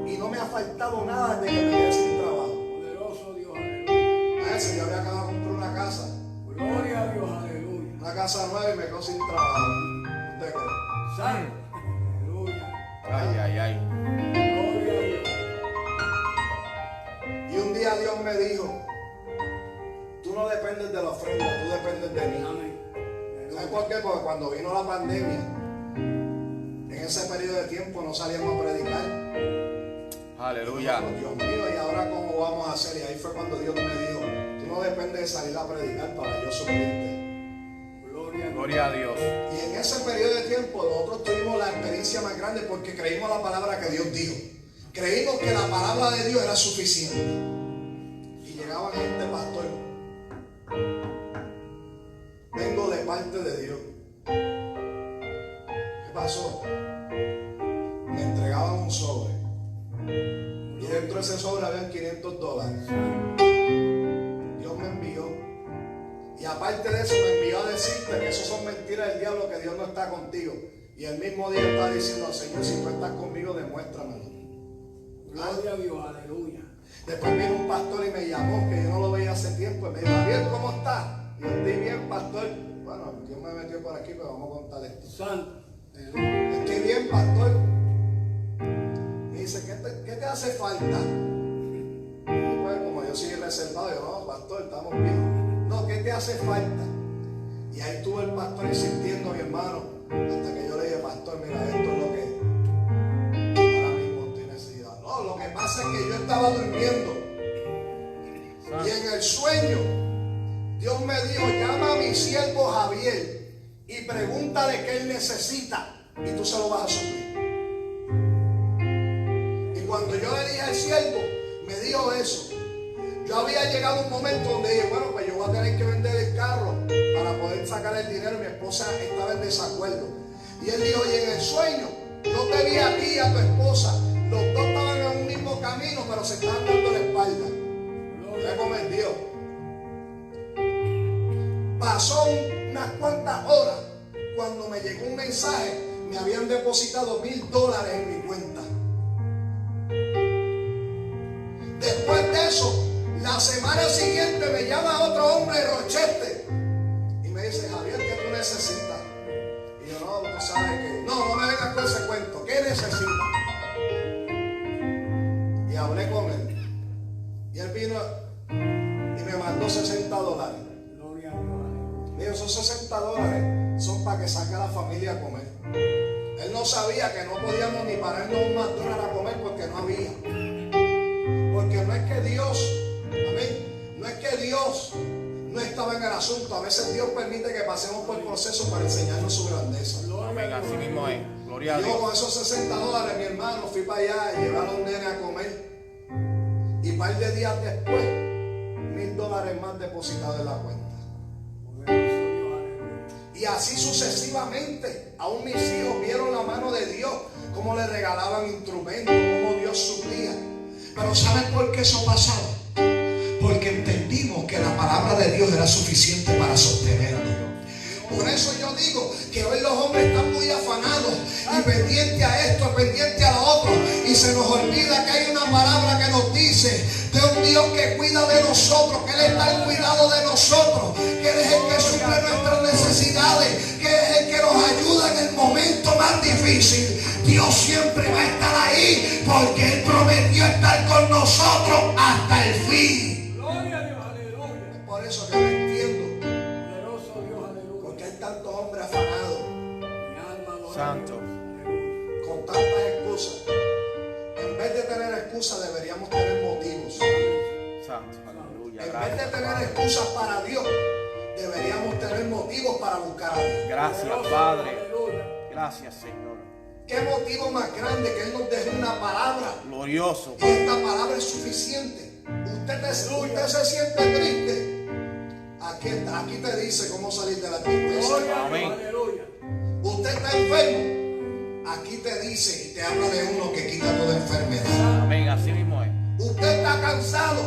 y no me ha faltado nada desde que me quedé sin trabajo. Poderoso Dios, aleluya. A ese yo había acabado de comprar una casa, Gloria a Dios, aleluya. una casa nueva y me quedo sin trabajo. ¿Usted cree? Santo. Aleluya. Ay, ay, ay. Gloria a Dios. Y un día Dios me dijo, tú no dependes de la ofrenda, tú dependes de mí. Amén. ¿Sabes por qué? Porque cuando vino la pandemia, en ese periodo de tiempo no salíamos a predicar. Aleluya. Dios mío, ¿y ahora cómo vamos a hacer? Y ahí fue cuando Dios me dijo, tú no dependes de salir a predicar para yo suplirte. Gloria a Dios. Gloria a Dios. Y en ese periodo de tiempo nosotros tuvimos la experiencia más grande porque creímos la palabra que Dios dijo. Creímos que la palabra de Dios era suficiente. Y llegaba gente, pastor, vengo de parte de Dios. ¿Qué pasó? Me entregaban un sobre. Y dentro de ese sobre habían $500. Dios me envió. Y aparte de eso me envió a decirte que eso son mentiras del diablo, que Dios no está contigo. Y el mismo día está diciendo, Señor, si tú estás conmigo, demuéstramelo. Gloria a Dios, aleluya. Después vino un pastor y me llamó, que yo no lo veía hace tiempo, y me dijo, Javier, ¿cómo estás? Y yo estoy bien, pastor. Bueno, Dios me metió por aquí, pero vamos a contar esto. Santo. Aleluya. Estoy bien, pastor. Me dice, ¿qué te hace falta? Y pues, como yo soy reservado, yo, no, pastor, estamos bien. No, ¿qué te hace falta? Y ahí estuvo el pastor insistiendo, mi hermano, hasta que yo le dije, pastor, mira, esto es lo que ahora mismo estoy necesitando. No, lo que pasa es que yo estaba durmiendo y en el sueño Dios me dijo, llama a mi siervo Javier y pregúntale qué él necesita y tú se lo vas a suplir. Y cuando yo le dije al siervo, me dijo eso. Yo había llegado a un momento donde dije, bueno, pues yo voy a tener que vender el carro para poder sacar el dinero. Mi esposa estaba en desacuerdo. Y él dijo, y en el sueño, yo te vi a ti y a tu esposa. Los dos estaban en un mismo camino, pero se estaban dando la espalda. Mira cómo es Dios. Pasó unas cuantas horas cuando me llegó un mensaje. Me habían depositado $1,000 en mi cuenta. Después de eso, la semana siguiente me llama otro hombre de Rochester y me dice, Javier, ¿qué tú necesitas? Y yo, no, tú sabes que... No me vengas con ese cuento. ¿Qué necesitas? Y hablé con él. Y él vino y me mandó $60. Gloria a Dios, aleluya. Me dijo, esos $60 son para que saque a la familia a comer. Él no sabía que no podíamos ni pararnos un McDonald's a comer porque no había. Porque no es que Dios, amén, no es que Dios no estaba en el asunto. A veces Dios permite que pasemos por el proceso para enseñarnos su grandeza. Amén. Así mismo es. Gloria a Yo Dios. con esos $60, mi hermano, fui para allá y llevar a un nene a comer. Y un par de días después, $1,000 más depositados en la cuenta. Poderoso Dios, aleluya. Y así sucesivamente, aún mis hijos vieron la mano de Dios, cómo le regalaban instrumentos, cómo Dios suplía. Pero ¿saben por qué eso pasaba? Porque entendimos que la palabra de Dios era suficiente para sostenernos. Por eso yo digo que hoy los hombres están muy afanados y pendientes a esto, pendientes a lo otro, y se nos olvida que hay una palabra que nos dice de un Dios que cuida de nosotros, que Él está al cuidado de nosotros, que Él es el que suple nuestras necesidades, que Él es el que nos ayuda en el momento más difícil. Dios siempre va a estar ahí porque Él prometió estar con nosotros hasta el fin. Gloria a Dios, aleluya. Es por eso que no entiendo Poderoso Dios, aleluya. porque hay tantos hombres afanados Mi alma adora a Santo. Dios. Aleluya. con tantas excusas. En vez de tener excusas, excusas, deberíamos tener motivos. Santo, aleluya. En vez de Gracias, tener Padre. excusas para Dios, deberíamos tener motivos para buscar a Dios. Gracias, Padre. Aleluya. Gracias, Señor. ¿Qué motivo más grande que Él nos deje una palabra? Glorioso. Y esta palabra es suficiente. Usted se siente triste. Aquí te dice cómo salir de la tristeza. Gloria a Amén. Dios, aleluya. Usted está enfermo. Aquí te dice y te habla de uno que quita toda enfermedad. Amén, así mismo es. Usted está cansado.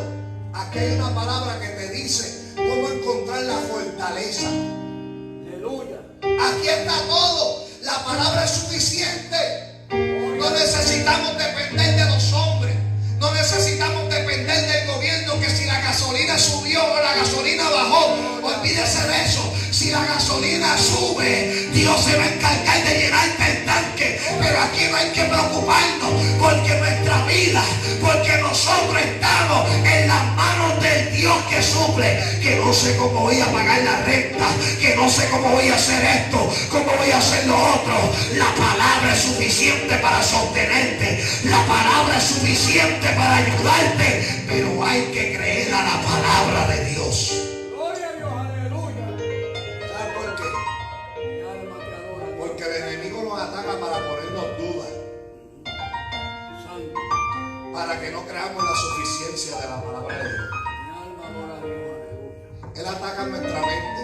Aquí hay una palabra que te dice cómo encontrar la fortaleza. Aleluya. Aquí está todo. La palabra es suficiente. No necesitamos depender de los hombres. No necesitamos depender del gobierno, que si la gasolina subió o la gasolina bajó, olvídese de eso. Si la gasolina sube, Dios se va a encargar de llenarte el tanque. Pero aquí no hay que preocuparnos, porque nuestra vida, porque nosotros estamos en las manos del Dios que suple. Que no sé cómo voy a pagar la renta, que no sé cómo voy a hacer esto, cómo voy a hacer lo otro. La palabra es suficiente para sostenerte. La palabra es suficiente para ayudarte, pero hay que creer a la palabra de Dios. Gloria a Dios, aleluya. ¿Sabe por qué? Mi alma te adora. Porque el enemigo nos ataca para ponernos dudas, Santo. para que no creamos la suficiencia de la palabra de Dios. Mi alma adora a Dios, aleluya. Él ataca nuestra mente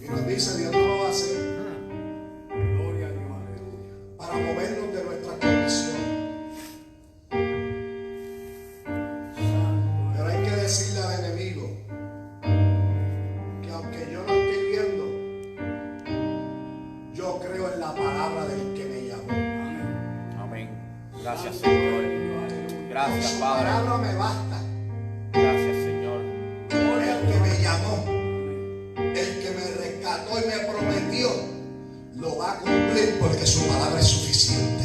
y nos dice: Dios no lo va a hacer, Gloria a Dios, aleluya. para movernos de nuestra condición. Santo. Pero hay que decirle al enemigo que aunque yo no estoy viendo, yo creo en la palabra del que me llamó. Amén. Amén. Gracias, Señor. Gracias, Su Padre. palabra me basta. Gracias, Señor. El que me llamó, el que me rescató y me prometió, lo va a cumplir, porque su palabra es suficiente.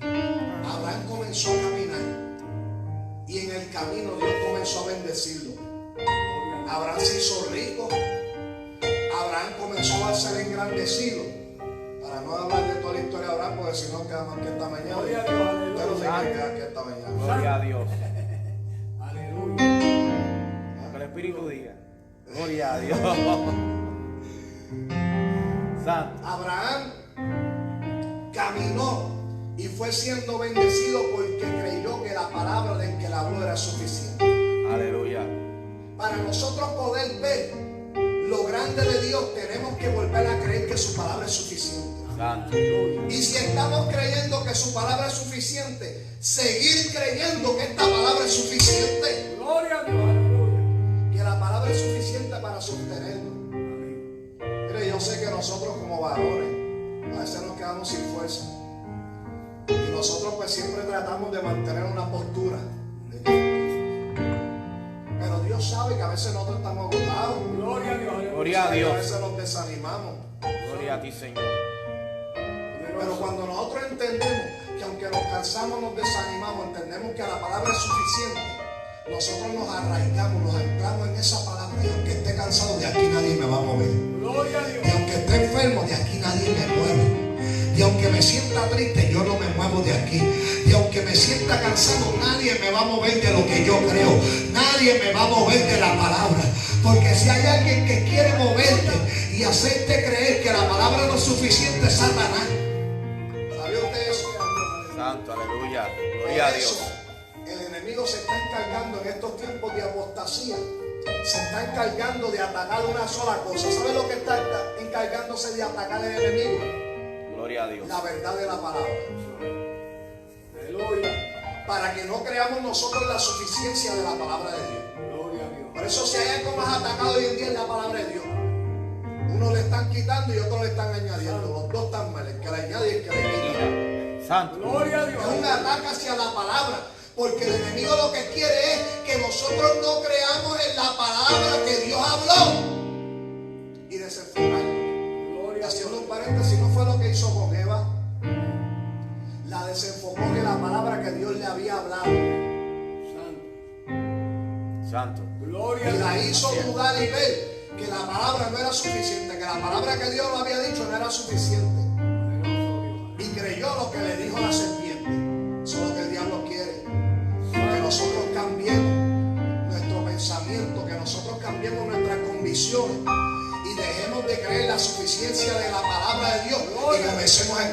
Abraham comenzó a caminar y en el camino Dios comenzó a bendecirlo. Abraham se hizo rico. Abraham comenzó a ser engrandecido. Para no hablar de toda la historia de Abraham, porque si no quedamos aquí esta mañana. Gloria a Dios, aleluya. Usted no se quiere quedar aquí esta mañana. Gloria a Dios. Aleluya. Que el Espíritu diga. Gloria a Dios. Santo. Abraham caminó y fue siendo bendecido porque creyó que la palabra del que le habló era suficiente. Aleluya. Para nosotros poder ver lo grande de Dios, tenemos que volver a creer que su palabra es suficiente. Santo. Y si estamos creyendo que su palabra es suficiente, seguir creyendo que esta palabra es suficiente, Gloria a Dios, aleluya. que la palabra es suficiente para sostenernos. Mire, yo sé que nosotros como varones a veces nos quedamos sin fuerza. Y nosotros pues siempre tratamos de mantener una postura. Pero Dios sabe que a veces nosotros estamos agotados. Gloria a Dios, aleluya. Gloria a A Dios. veces nos desanimamos. Gloria a ti, Señor. Pero cuando nosotros entendemos que aunque nos cansamos, nos desanimamos, entendemos que la palabra es suficiente, nosotros nos arraigamos, nos anclamos en esa palabra. Y aunque esté cansado, de aquí nadie me va a mover. Gloria a Dios. Y aunque esté enfermo, de aquí nadie me mueve. Y aunque me sienta triste, yo no me muevo de aquí. Y aunque me sienta cansado, nadie me va a mover de lo que yo creo. Nadie me va a mover de la palabra. Porque si hay alguien que quiere moverte y hacerte creer que la palabra no es suficiente, es Satanás. ¿Sabía usted eso? Santo, aleluya. Por Gloria a eso, Dios. el enemigo se está encargando en estos tiempos de apostasía. Se está encargando de atacar una sola cosa. ¿Sabe lo que está encargándose de atacar el enemigo? Gloria a Dios. La verdad de la palabra. Aleluya. Para que no creamos nosotros la suficiencia de la palabra de Dios. Gloria a Dios. Por eso si hay algo más atacado hoy en día es la palabra de Dios. Uno le están quitando y otro le están añadiendo. Los dos están mal, el que le añade y el que le quita. Santo. Gloria a Dios. Es un ataque hacia la palabra. Porque el enemigo lo que quiere es que nosotros no creamos en la palabra que Dios habló. Y desenfocarnos. Gloria a Haciendo Dios. un paréntesis, no fue lo que hizo con Eva. La desenfocó de la palabra que Dios le había hablado. Santo. Santo. Gloria a Y la Dios. hizo dudar y ver que la palabra no era suficiente, que la palabra que Dios le había dicho no era suficiente. Poderoso Dios. Y creyó lo que le dijo la serpiente.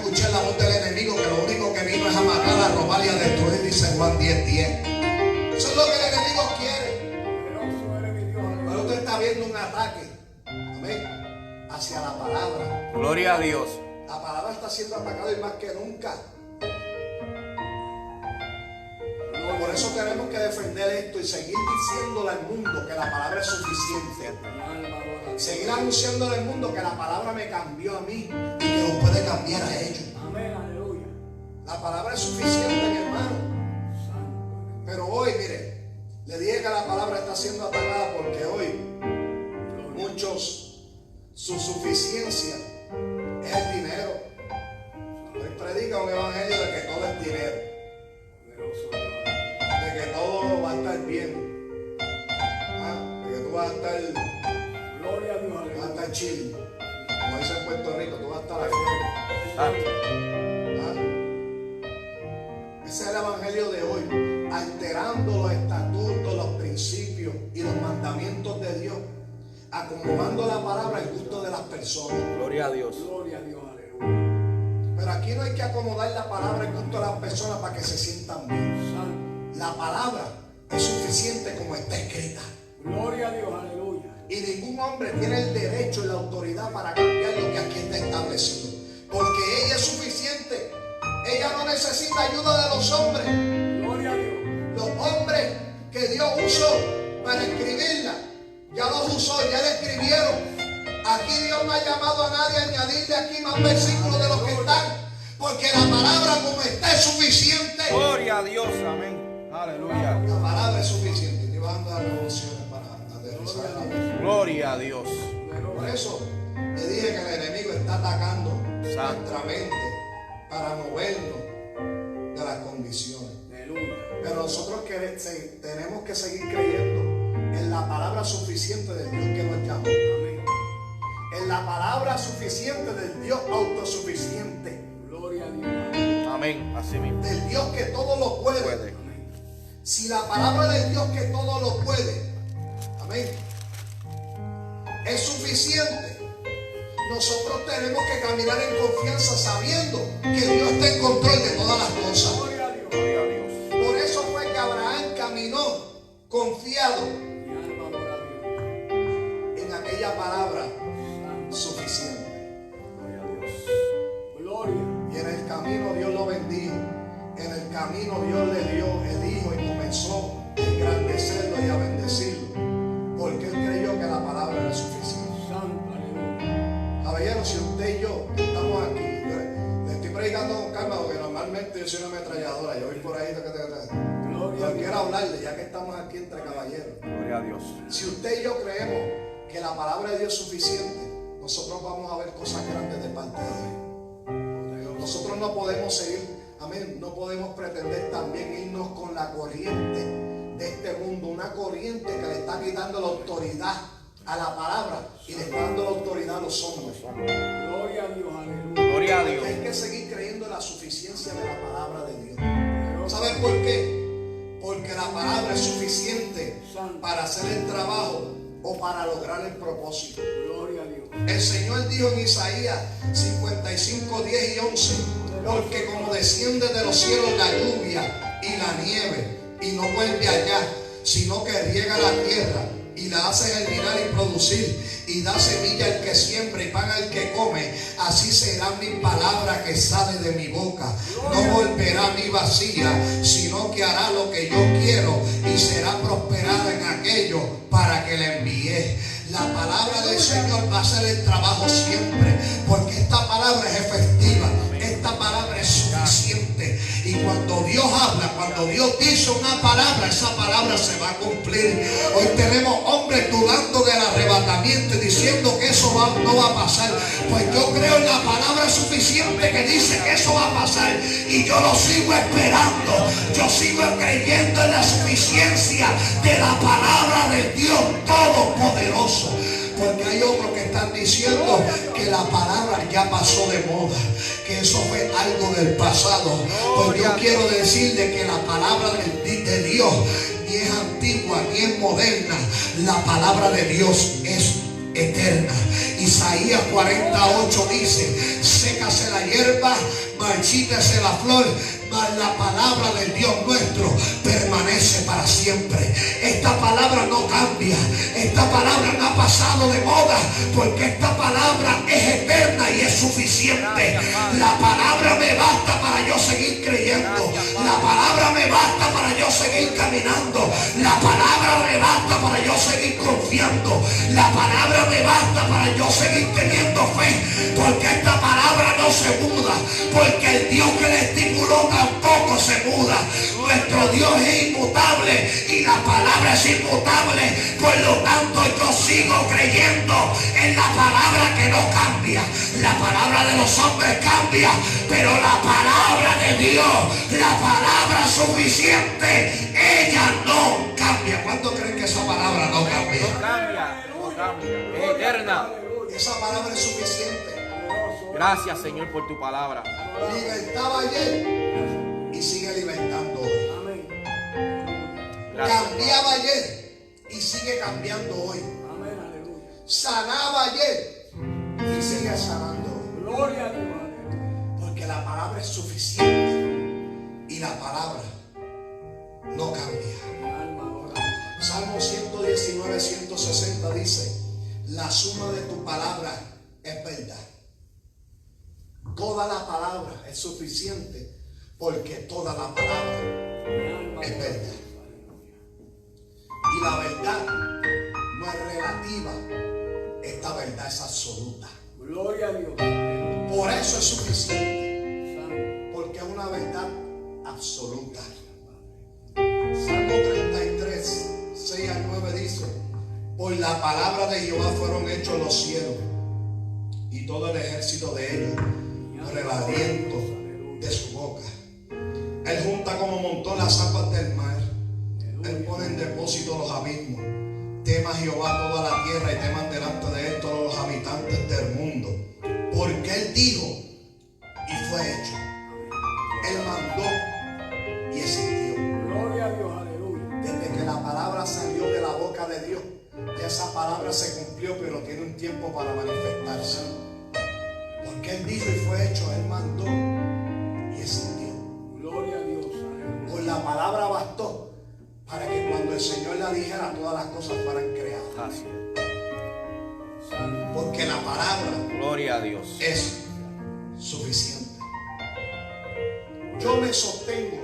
escuchar la voz del enemigo, que lo único que vino es a matar, a robar y a destruir, dice Juan 10:10. Eso es lo que el enemigo quiere. Pero usted está viendo un ataque, amén, hacia la palabra. Gloria a Dios. La palabra está siendo atacada y más que nunca. Por eso tenemos que defender esto y seguir diciéndole al mundo que la palabra es suficiente. Seguir anunciándole al mundo que la palabra me cambió a mí y que lo puede cambiar a ellos. Amén, aleluya. La palabra es suficiente, mi hermano. Pero hoy, mire, le dije que la palabra está siendo atacada porque hoy muchos, su suficiencia es el dinero. Hoy predica un evangelio de que todo es dinero, de que todo va a estar bien, de que tú vas a estar, Gloria a Dios, vas a aleluya. estar chill, como dice en Puerto Rico, tú vas a estar a fuego. Santo. Ese es el evangelio de hoy, alterando los estatutos, los principios y los mandamientos de Dios, acomodando la palabra al gusto de las personas. Gloria a Dios. Gloria a Dios, aleluya. Pero aquí no hay que acomodar la palabra al gusto de las personas para que se sientan bien. Santo. La palabra es suficiente como está escrita. Gloria a Dios, aleluya. Y ningún hombre tiene el derecho y la autoridad para cambiar lo que aquí está establecido. Porque ella es suficiente. Ella no necesita ayuda de los hombres. Gloria a Dios. Los hombres que Dios usó para escribirla, ya los usó, ya la escribieron. Aquí Dios no ha llamado a nadie a añadirle aquí más versículos de los que están. Porque la palabra como está es suficiente. Gloria a Dios. Amén. Aleluya. La palabra es suficiente. Te va dando las revoluciones para aterrizar la voz. Gloria a Dios. Por eso le dije que el enemigo está atacando nuestra mente para movernos de las condiciones. Aleluya. Pero nosotros tenemos que seguir creyendo en la palabra suficiente del Dios que nos llamó. Amén. En la palabra suficiente del Dios autosuficiente. Gloria a Dios. Amén. Así mismo. Del Dios que todo lo puede. Puede. Si la palabra del Dios que todo lo puede, amén, es suficiente, nosotros tenemos que caminar en confianza sabiendo que Dios está en control de todas las cosas. Gloria a Dios. Gloria a Dios. Por eso fue que Abraham caminó confiado Mi alma adora a Dios. en aquella palabra Santo. suficiente. Gloria a Dios. Gloria. Y en el camino Dios lo bendijo. En el camino Dios le dio el Hijo y comenzó a engrandecerlo y a bendecirlo. Porque él creyó que la palabra era suficiente. Santo, aleluya. Caballero, si usted y yo estamos aquí, le estoy predicando con calma porque normalmente yo soy una ametralladora. Yo voy por ahí. Gloria a No quiero Dios. hablarle ya que estamos aquí entre caballeros. Gloria a Dios. Si usted y yo creemos que la palabra de Dios es suficiente, nosotros vamos a ver cosas grandes de parte de Dios. Nosotros no podemos seguir, amén, no podemos pretender también irnos con la corriente de este mundo, una corriente que le está quitando la autoridad a la palabra y le está dando la autoridad a los hombres. Gloria a Dios, aleluya. Gloria a Dios. Hay que seguir creyendo en la suficiencia de la palabra de Dios. ¿Saben por qué? Porque la palabra es suficiente para hacer el trabajo o para lograr el propósito. Gloria a Dios. El Señor dijo en Isaías 55, 10 y 11, porque como desciende de los cielos la lluvia y la nieve y no vuelve allá, sino que riega la tierra y la hace germinar y producir y da semilla al que siembra y pan al que come, así será mi palabra que sale de mi boca. No volverá a mí vacía, sino que hará lo que yo quiero y será prosperada en aquello para que la envíe. La palabra del Señor va a hacer el trabajo siempre, porque esta palabra es efectiva, esta palabra es suficiente. Y cuando Dios habla, cuando Dios dice una palabra, esa palabra se va a cumplir. Hoy tenemos hombres dudando del arrebatamiento y diciendo que eso no va a pasar. Pues yo creo en la palabra suficiente que dice que eso va a pasar, y yo lo sigo esperando. Yo sigo creyendo en la suficiencia de la palabra del Dios Todopoderoso. Porque hay otros que están diciendo que la palabra ya pasó de moda, que eso fue algo del pasado. Pues yo quiero decirle que la palabra de Dios ni es antigua ni es moderna. La palabra de Dios es eterna. Isaías 48 dice: sécase la hierba, marchítase la flor, mas la palabra del Dios nuestro permanece para siempre. Esta palabra no cambia. Esta palabra no ha pasado de moda, porque esta palabra es eterna y es suficiente. La palabra me basta para yo seguir creyendo. La palabra me basta para yo seguir caminando. La palabra me basta para yo seguir confiando. La palabra me basta para yo seguir teniendo fe, porque esta palabra no se muda, porque el Dios que le estimuló tampoco se muda. Nuestro Dios es inmutable y la palabra es inmutable. Por lo tanto, yo sigo creyendo en la palabra que no cambia. La palabra de los hombres cambia, pero la palabra de Dios, la palabra suficiente, ella no cambia. ¿Cuánto creen que esa palabra no cambia? No cambia, no cambia. Es eterna. Esa palabra es suficiente. Gracias, Señor, por tu palabra. Libertaba ayer y sigue libertando hoy. Amén. Gracias, Cambiaba ayer y sigue cambiando hoy. Amén. Aleluya. Sanaba ayer y sigue sanando hoy. Gloria a Dios. Aleluya. Porque la palabra es suficiente y la palabra no cambia. Alma adora. Salmo 119, 160 dice: la suma de tu palabra es verdad. Toda la palabra es suficiente, porque toda la palabra es verdad. Y la verdad no es relativa, esta verdad es absoluta. Gloria a Dios. Por eso es suficiente, Santo. porque es una verdad absoluta. Salmo 33, 6 al 9 dice: por la palabra de Jehová fueron hechos los cielos y todo el ejército de ellos, por el aliento de su boca. Él junta como montón las aguas del mar. Él pone en depósito los abismos. Tema Jehová toda la tierra y teman delante de él todos los habitantes del mundo. Porque él dijo y fue hecho. Él mandó y existió. Gloria a Dios. Aleluya. Desde que la palabra salió de la boca de Dios, ya esa palabra se cumplió, pero tiene un tiempo para manifestarse. Porque él dijo y fue hecho, él mandó y existió. Gloria a Dios. Aleluya. Con la palabra bastó para que cuando el Señor la dijera, todas las cosas fueran creadas. Gracias. Santo. Porque la palabra Gloria a Dios. es suficiente. Yo me sostengo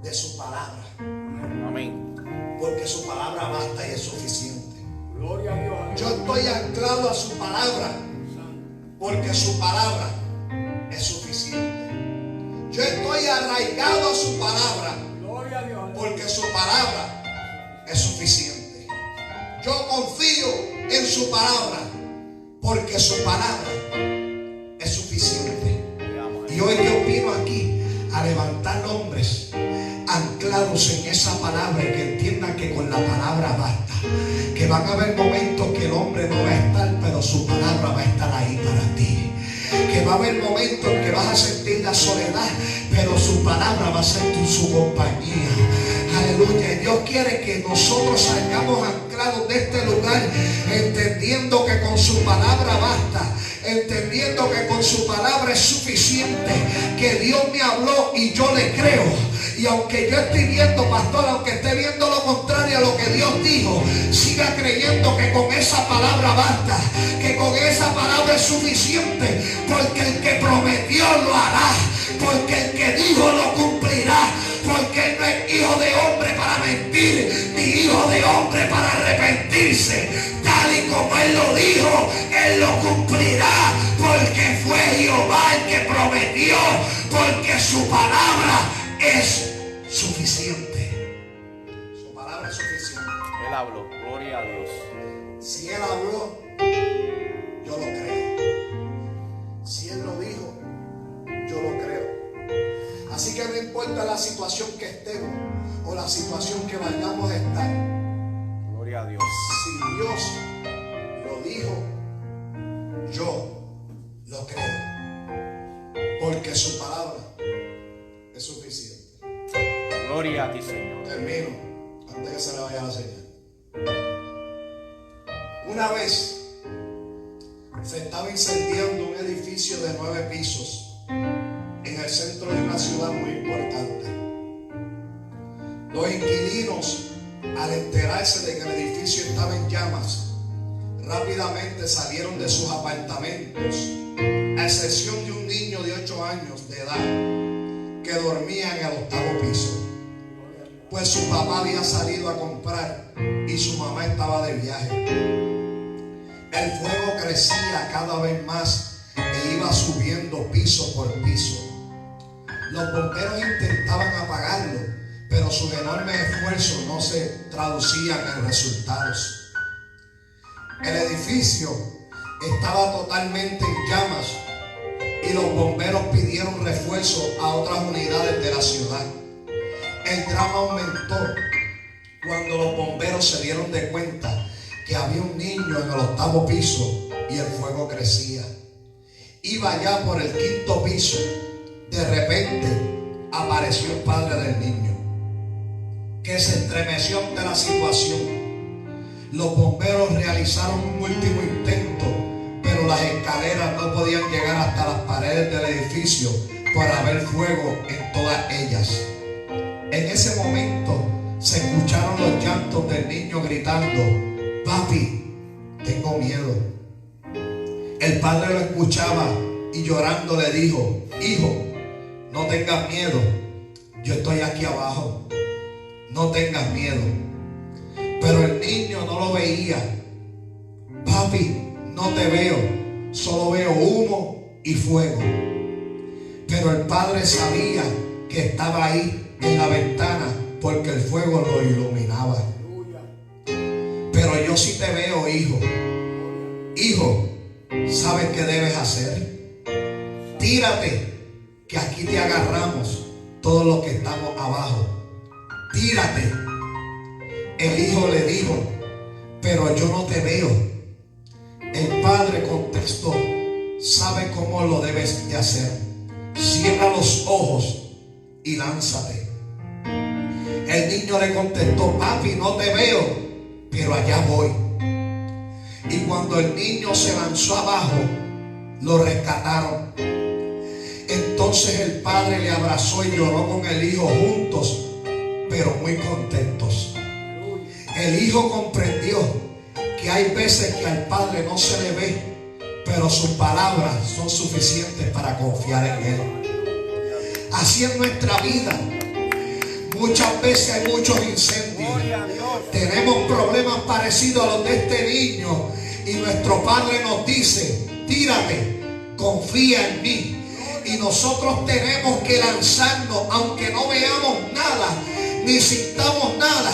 de su palabra, Amén. porque su palabra basta y es suficiente. Gloria a Dios. Aleluya. Yo estoy anclado a su palabra, Santo. porque su palabra es suficiente. Yo estoy arraigado a su palabra, Gloria a Dios. Aleluya. porque su palabra es suficiente. Yo confío en su palabra, porque su palabra es suficiente. Y hoy yo vino aquí a levantar hombres anclados en esa palabra y que entiendan que con la palabra basta. Que van a haber momentos que el hombre no va a estar, pero su palabra va a estar ahí para ti. Que va a haber momentos en que vas a sentir la soledad, pero su palabra va a ser su compañía. Aleluya. Y Dios quiere que nosotros salgamos anclados de este lugar, entendiendo que con su palabra basta, entendiendo que con su palabra es suficiente, que Dios me habló y yo le creo. Y aunque yo estoy viendo, pastor, aunque esté viendo lo contrario a lo que Dios dijo, siga creyendo que con esa palabra basta, que con esa palabra es suficiente, porque el que prometió lo hará, porque el que dijo lo cumplirá, porque él no es hijo de hombre para mentir, ni hijo de hombre para arrepentirse. Tal y como él lo dijo, él lo cumplirá, porque fue Jehová el que prometió, porque su palabra es suficiente. Su palabra es suficiente. Él habló. Gloria a Dios. Si él habló, yo lo creo. Si él lo dijo, yo lo creo. Así que no importa la situación que estemos o la situación que vayamos a estar, Gloria a Dios. si Dios lo dijo, yo lo creo, porque su palabra es suficiente. Gloria a ti, Señor. Termino antes que se le vaya la señal. Una vez se estaba incendiando un edificio de 9 pisos en el centro de una ciudad muy importante. Los inquilinos, al enterarse de que el edificio estaba en llamas, rápidamente salieron de sus apartamentos, a excepción de un niño de 8 años de edad que dormía en el 8º piso, pues su papá había salido a comprar y su mamá estaba de viaje. El fuego crecía cada vez más e iba subiendo piso por piso. Los bomberos intentaban apagarlo, pero sus enormes esfuerzos no se traducían en resultados. El edificio estaba totalmente en llamas y los bomberos pidieron refuerzo a otras unidades de la ciudad. El drama aumentó cuando los bomberos se dieron de cuenta que había un niño en el 8º piso y el fuego crecía. Iba ya por el 5º piso. De repente apareció el padre del niño, que se estremeció ante la situación. Los bomberos realizaron un último intento, pero las escaleras no podían llegar hasta las paredes del edificio por haber fuego en todas ellas. En ese momento se escucharon los llantos del niño gritando: papi, tengo miedo. El padre lo escuchaba y llorando le dijo: hijo, no tengas miedo, yo estoy aquí abajo, no tengas miedo. Pero el niño no lo veía. Papi, no te veo, solo veo humo y fuego. Pero el padre sabía que estaba ahí en la ventana porque el fuego lo iluminaba. Pero yo sí te veo, hijo. Hijo, ¿sabes qué debes hacer? Tírate, que aquí te agarramos todos los que estamos abajo. Tírate. El hijo le dijo: pero yo no te veo. El padre contestó: ¿sabe cómo lo debes de hacer? Cierra los ojos y lánzate. El niño le contestó: papi, no te veo, pero allá voy. Y cuando el niño se lanzó abajo, lo rescataron. Entonces el padre le abrazó y lloró con el hijo juntos, pero muy contentos. El hijo comprendió que hay veces que al padre no se le ve, pero sus palabras son suficientes para confiar en él. Así es nuestra vida. Muchas veces hay muchos incendios. Tenemos problemas parecidos a los de este niño y nuestro padre nos dice: tírate, confía en mí. Y nosotros tenemos que lanzarnos, aunque no veamos nada ni sintamos nada.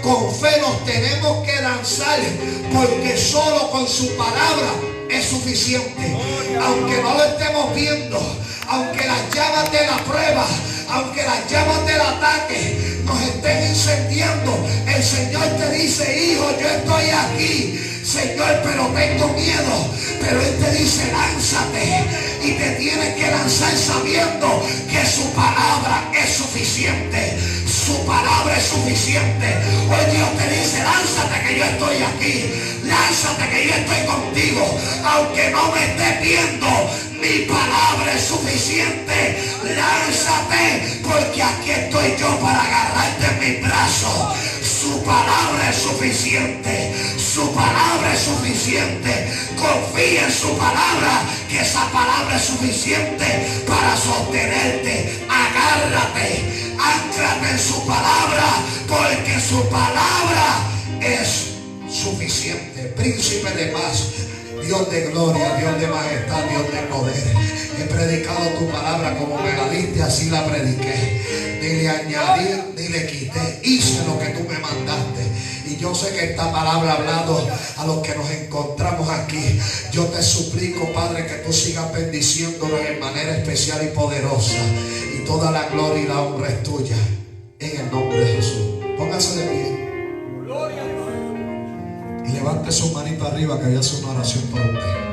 Con fe nos tenemos que lanzar, porque solo con su palabra es suficiente. Aunque no lo estemos viendo, aunque las llamas de la prueba, aunque las llamas del ataque nos estén incendiando, el Señor te dice: hijo, yo estoy aquí, Señor, pero tengo miedo. Pero Él te dice: lánzate. Y te tienes que lanzar sabiendo que su palabra es suficiente. Su palabra es suficiente. Hoy Dios te dice: lánzate, que yo estoy aquí. Lánzate, que yo estoy contigo. Aunque no me estés viendo, mi palabra es suficiente. Lánzate, porque aquí estoy yo para agarrarte en mis brazos. Su palabra es suficiente. Su palabra es suficiente. Confía en su palabra, que esa palabra es suficiente para sostenerte. Agárrate, áncrate en su palabra, porque su palabra es suficiente. Príncipe de paz, Dios de gloria, Dios de majestad, Dios de poder, he predicado tu palabra como me la diste, así la prediqué. Ni le añadí ni le quité, hice lo que tú me mandaste. Y yo sé que esta palabra ha hablado a los que nos encontramos aquí. Yo te suplico, Padre, que tú sigas bendiciéndonos en manera especial y poderosa. Y toda la gloria y la honra es tuya. En el nombre de Jesús. Póngase de pie. Y levante su manita arriba, que voy a hacer una oración por usted.